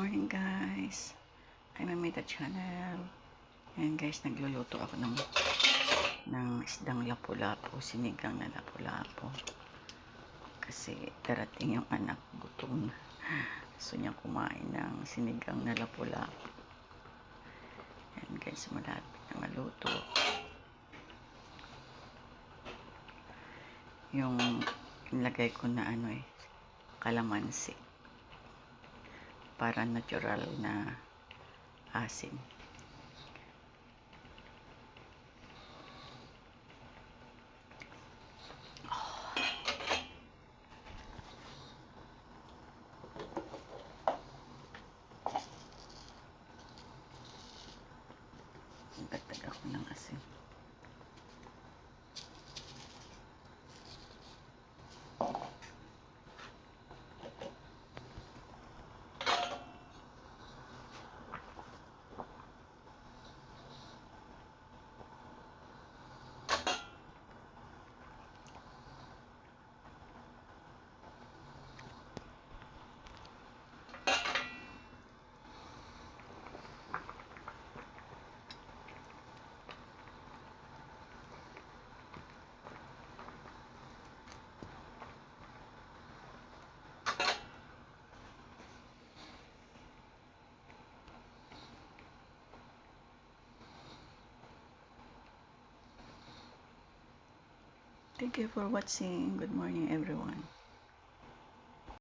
morning guys, I'm Amita Channel. Ayan guys, nagluluto ako ng isdang lapu-lapu, sinigang na lapu-lapu. Kasi darating yung anak, gutom na. Gusto niya kumain ng sinigang na lapu-lapu. Ayan guys, malapit na maluto. Yung nilagay ko na kalamansi. Para natural na asin. Dagdag ako ng asin. Thank you for watching. Good morning everyone.